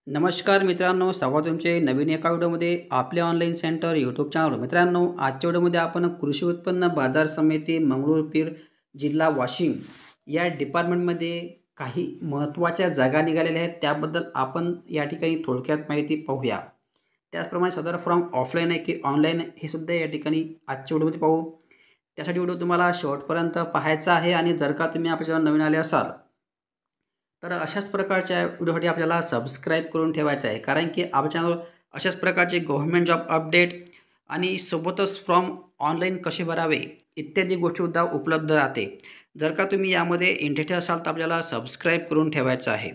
नमस्कार मित्रांनो, स्वागत तुमचे नवीन एका व्हिडिओमध्ये आपले ऑनलाईन सेंटर यूट्यूब चॅनलवर. मित्रांनो, आजच्या व्हिडिओमध्ये आपण कृषी उत्पन्न बाजार समिती मंगळूर पीर जिल्हा वाशिम या डिपार्टमेंटमध्ये काही महत्त्वाच्या जागा निघालेल्या आहेत, त्याबद्दल आपण या ठिकाणी थोडक्यात माहिती पाहूया. त्याचप्रमाणे सदर फॉर्म ऑफलाईन आहे की ऑनलाईन हे सुद्धा या ठिकाणी आजच्या व्हिडिओमध्ये पाहू. त्यासाठी व्हिडिओ तुम्हाला शेवटपर्यंत पाहायचा आहे आणि जर का तुम्ही आपल्या चॅनल नवीन आले असाल तर अशाच प्रकारच्या व्हिडिओसाठी आपल्याला सबस्क्राईब करून ठेवायचं आहे, कारण की आपल्या चॅनलवर अशाच प्रकारचे गव्हर्नमेंट जॉब अपडेट आणि सोबतच फॉर्म ऑनलाईन कसे भरावे इत्यादी गोष्टीसुद्धा उपलब्ध राहते. जर का तुम्ही यामध्ये इंटरेस्टेड असाल तर आपल्याला सबस्क्राईब करून ठेवायचं आहे.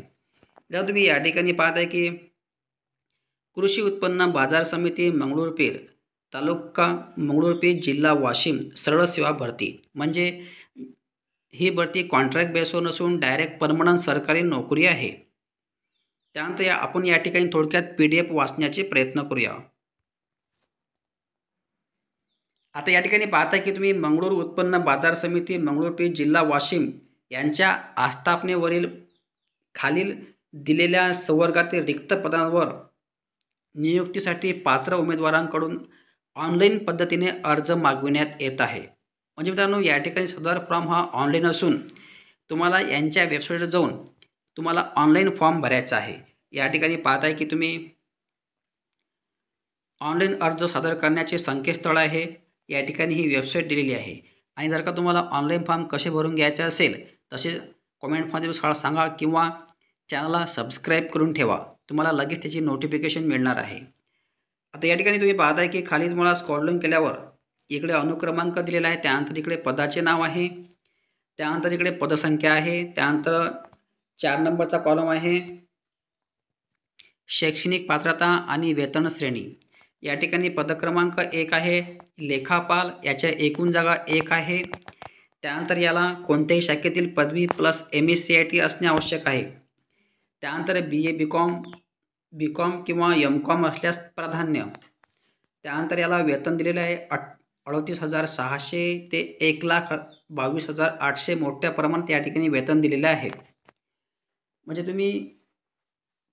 जर तुम्ही या ठिकाणी पाहत आहे की कृषी उत्पन्न बाजार समिती मंगळूरपीर तालुका मंगळूरपीर जिल्हा वाशिम सरळ सेवा भरती, म्हणजे ही भरती कॉन्ट्रॅक्ट बेसवर नसून डायरेक्ट परमनंट सरकारी नोकरी आहे. त्यानंतर आपण या ठिकाणी थोडक्यात PDF वाचण्याचे प्रयत्न करूया. आता या ठिकाणी पाहता की तुम्ही मंगळूर उत्पन्न बाजार समिती मंगळूरपीर जिल्हा वाशिम यांच्या आस्थापनेवरील खालील दिलेल्या संवर्गातील रिक्त पदांवर नियुक्तीसाठी पात्र उमेदवारांकडून ऑनलाईन पद्धतीने अर्ज मागविण्यात येत आहे. म्हणजे मित्रांनो, या ठिकाणी सदर फॉर्म हा ऑनलाईन असून तुम्हाला यांच्या वेबसाईटवर जाऊन तुम्हाला ऑनलाईन फॉर्म भरायचा आहे. या ठिकाणी पाहत आहे की तुम्ही ऑनलाईन अर्ज सादर करण्याचे संकेतस्थळ आहे. या ठिकाणी ही वेबसाईट दिलेली आहे. आणि जर का तुम्हाला ऑनलाईन फॉर्म कसे भरून घ्यायचे असेल तसे कमेंटमध्ये सांगा किंवा चॅनलला सबस्क्राईब करून ठेवा. तुम्हाला लगेच त्याची नोटिफिकेशन मिळणार आहे. आता या ठिकाणी तुम्ही पाहत आहे की खाली तुम्हाला स्क्रॉलिंग केल्यावर इकडे अनुक्रमांक दिलेला आहे, त्यानंतर इकडे पदाचे नाव आहे, त्यानंतर इकडे पदसंख्या आहे, त्यानंतर 4 नंबरचा कॉलम आहे शैक्षणिक पात्रता आणि वेतन श्रेणी. या ठिकाणी पदक्रमांक 1 आहे लेखापाल, याच्या एकूण जागा 1 आहे. त्यानंतर याला कोणत्याही शाखेतील पदवी प्लस MSCIT असणे आवश्यक आहे. त्यानंतर BA BCom किंवा MCom असल्यास प्राधान्य. त्यानंतर याला वेतन दिलेले आहे 38,600 ते 1,22,800 मोठ्या प्रमाणात या ठिकाणी वेतन दिलेले आहे. म्हणजे तुम्ही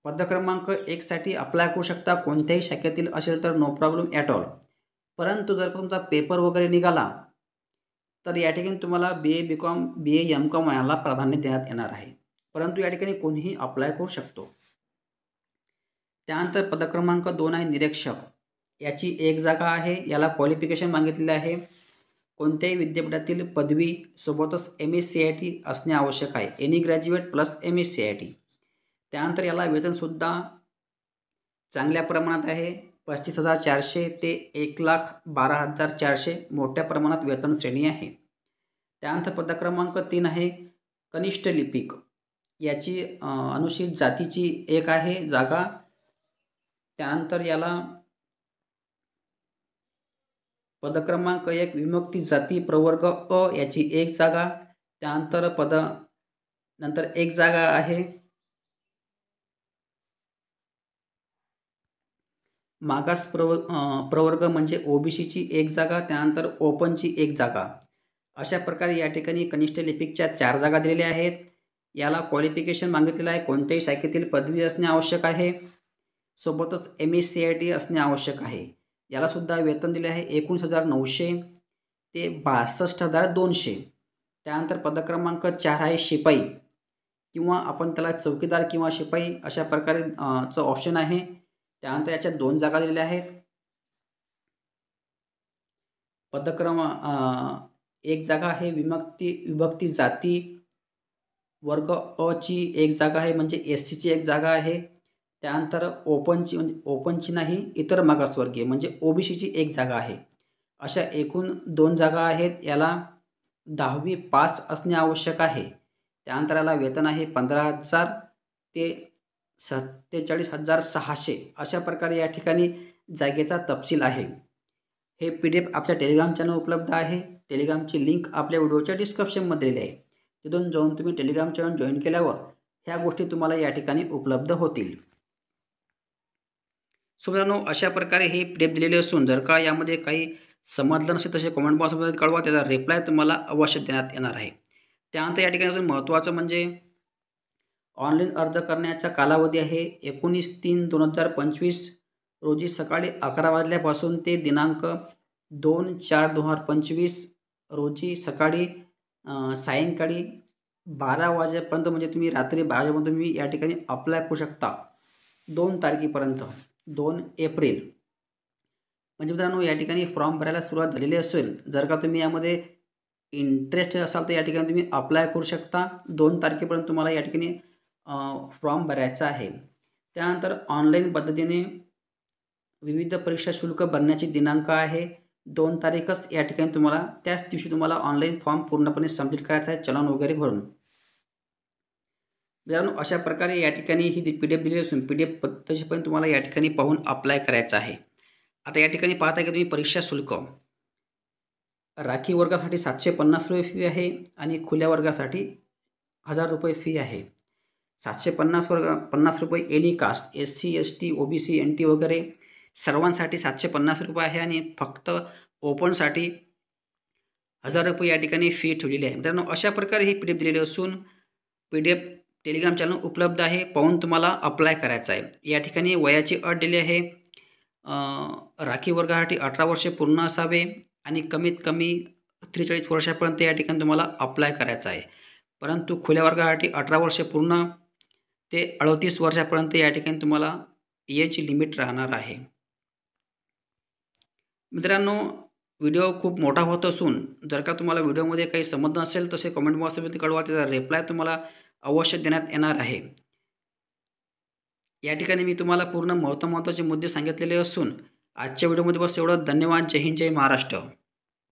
पदक्रमांक 1 साठी अप्लाय करू शकता, कोणत्याही शाखेतील असेल तर नो प्रॉब्लेम ॲट ऑल. परंतु जर तुमचा पेपर वगैरे निघाला तर या ठिकाणी तुम्हाला BA BCom BA MCom याला प्राधान्य देण्यात येणार आहे. परंतु या ठिकाणी कोणीही अप्लाय करू शकतो. त्यानंतर पदक्रमांक 2 आहे निरीक्षक. याची 1 जागा आहे. याला क्वालिफिकेशन मागितलेले आहे. कोणत्याही विद्यापीठातील पदवी सोबतच MSCIT असणे आवश्यक आहे. Any graduate plus MSCIT. त्यानंतर याला वेतनसुद्धा चांगल्या प्रमाणात आहे. 35,400 ते 1,12,400 मोठ्या प्रमाणात वेतन श्रेणी आहे. त्यानंतर पदक्रमांक 3 आहे कनिष्ठ लिपिक. याची अनुसूचित जातीची 1 आहे जागा. त्यानंतर याला पदक्रमांक 1 विमुक्ती जाती प्रवर्ग अ याची 1 जागा. त्यानंतर नंतर 1 जागा आहे मागास प्रवर्ग म्हणजे OBCची 1 जागा. त्यानंतर ओपनची 1 जागा. अशा प्रकारे या ठिकाणी कनिष्ठ लिपिकच्या 4 जागा दिलेल्या आहेत. याला क्वालिफिकेशन मागितलेलं आहे. कोणत्याही शाखेतील पदवी असणे आवश्यक आहे, सोबतच MSCIT असणे आवश्यक आहे. याला सुद्धा वेतन दिले आहे 19,900 ते 62,200. त्यानंतर पदक्रमांक 4 आहे शिपाई, किंवा आपण त्याला चौकीदार किंवा शिपाई अशा प्रकारे चं ऑप्शन आहे. त्यानंतर याच्या 2 जागा दिलेल्या आहेत. पदक्रम 1 जागा आहे विभक्ती जाती वर्ग अ ची 1 जागा आहे, म्हणजे SCची 1 जागा आहे. त्यानंतर ओपनची नाही, इतर मागासवर्गीय म्हणजे OBCची 1 जागा आहे. अशा एकूण 2 जागा आहेत. याला 10वी पास असणे आवश्यक आहे. त्यानंतर याला वेतन आहे 15,000 ते 47,600. अशा प्रकारे या ठिकाणी जागेचा तपशील आहे. हे PDF आपल्या टेलिग्राम चॅनल उपलब्ध आहे. टेलिग्रामची लिंक आपल्या व्हिडिओच्या डिस्क्रिप्शनमध्ये दिली आहे. तिथून जाऊन तुम्ही टेलिग्राम चॅनल जॉईन केल्यावर ह्या गोष्टी तुम्हाला या ठिकाणी उपलब्ध होतील. सो मित्रांनो, अशा प्रकारे हे PDF दिलेले असून जर का यामध्ये काही समजलं नसेल तसे कमेंट बॉक्समध्ये कळवा. त्याचा रिप्लाय तुम्हाला अवश्य देण्यात येणार आहे. त्यानंतर या ठिकाणी अजून महत्त्वाचं म्हणजे ऑनलाईन अर्ज करण्याचा कालावधी आहे 19/3/2025 रोजी सकाळी 11 वाजल्यापासून ते दिनांक 2/4/2025 रोजी सकाळी सायंकाळी 12 वाजेपर्यंत, म्हणजे तुम्ही रात्री 12 वाजेपर्यंत तुम्ही या ठिकाणी अप्लाय करू शकता. 2 तारखेपर्यंत, 2 एप्रिल. म्हणजे मित्रांनो, या ठिकाणी फॉर्म भरायला सुरुवात झालेली असेल. जर का तुम्ही यामध्ये इंटरेस्टेड असाल तर या ठिकाणी तुम्ही अप्लाय करू शकता. 2 तारखेपर्यंत तुम्हाला या ठिकाणी फॉर्म भरायचा आहे. त्यानंतर ऑनलाईन पद्धतीने विविध परीक्षा शुल्क भरण्याची दिनांक आहे 2 तारीखच. या ठिकाणी तुम्हाला त्याच दिवशी तुम्हाला ऑनलाईन फॉर्म पूर्णपणे सबमिट करायचा आहे, चलन वगैरे भरून. मित्रांनो, अशा प्रकारे या ठिकाणी ही PDF दिलेली असून PDF पद्धतीने पण तुम्हाला या ठिकाणी पाहून अप्लाय करायचं आहे. आता या ठिकाणी पाहता की तुम्ही परीक्षा शुल्क राखीव वर्गासाठी ₹750 फी आहे आणि खुल्या वर्गासाठी ₹1000 फी आहे. ₹750 any caste, SC ST OBC NT वगैरे सर्वांसाठी ₹750 आहे आणि फक्त ओपनसाठी ₹1000 या ठिकाणी फी ठेवलेली आहे. मित्रांनो, अशा प्रकारे ही PDF दिलेली असून PDF टेलिग्राम चॅनल उपलब्ध आहे, पाहून तुम्हाला अप्लाय करायचं आहे. या ठिकाणी वयाची अट दिली आहे, राखीव वर्गासाठी 18 वर्षे पूर्ण असावे आणि कमीत कमी 43 वर्षापर्यंत या ठिकाणी तुम्हाला अप्लाय करायचं आहे. परंतु खुल्या वर्गासाठी 18 वर्षे पूर्ण ते 38 वर्षापर्यंत या ठिकाणी तुम्हाला एज लिमिट राहणार आहे. मित्रांनो, व्हिडिओ खूप मोठा होत असून जर का तुम्हाला व्हिडिओमध्ये काही समजलं नसेल तसे कमेंट बॉक्समध्ये कळवा, त्याचा रिप्लाय तुम्हाला अवश्य देण्यात येणार आहे. या ठिकाणी मी तुम्हाला पूर्ण महत्त्वाचे मुद्दे सांगितलेले असून आजच्या व्हिडिओमध्ये बस एवढं. धन्यवाद. जय हिंद, जय महाराष्ट्र.